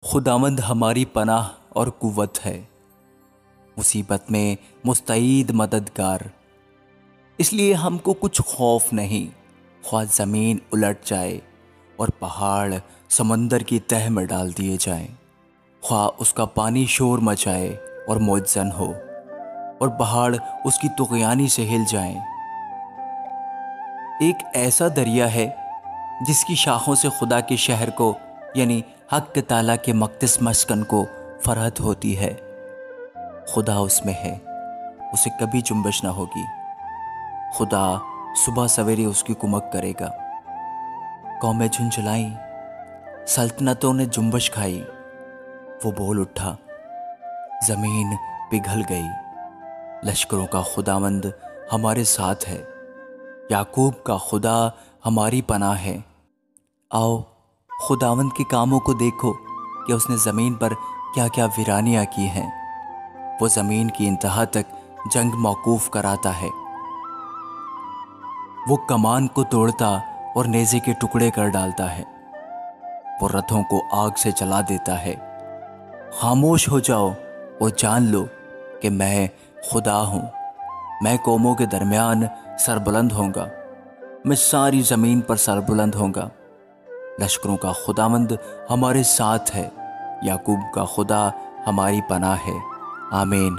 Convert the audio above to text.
खुदावंद हमारी पनाह और कुव्वत है, मुसीबत में मुस्तईद मददगार। इसलिए हमको कुछ खौफ नहीं, ख्वाह ज़मीन उलट जाए और पहाड़ समंदर की तह में डाल दिए जाएं, ख्वाह उसका पानी शोर मचाए और मुअज्जन हो और पहाड़ उसकी तुग़यानी से हिल जाएं। एक ऐसा दरिया है जिसकी शाखों से खुदा के शहर को यानी हक ताला के मक़दस मस्कन को फरहत होती है। खुदा उसमें है, उसे कभी जुम्बश ना होगी। खुदा सुबह सवेरे उसकी कुमक करेगा। कौमें झुंझुलाईं, सल्तनतों ने जुम्बश खाई। वो बोल उठा, ज़मीन पिघल गई। लश्करों का खुदावंद हमारे साथ है, याकूब का खुदा हमारी पनाह है। आओ खुदावंद के कामों को देखो कि उसने ज़मीन पर क्या क्या वीरानियाँ की हैं। वो ज़मीन की इंतहा तक जंग मौकूफ़ कराता है। वो कमान को तोड़ता और नेज़े के टुकड़े कर डालता है। वो रथों को आग से जला देता है। खामोश हो जाओ और जान लो कि मैं खुदा हूँ। मैं कौमों के दरमियान सरबुलंद होऊंगा, मैं सारी ज़मीन पर सरबुलंद होऊंगा। लश्करों का खुदावंद हमारे साथ है, याकूब का खुदा हमारी पनाह है। आमीन।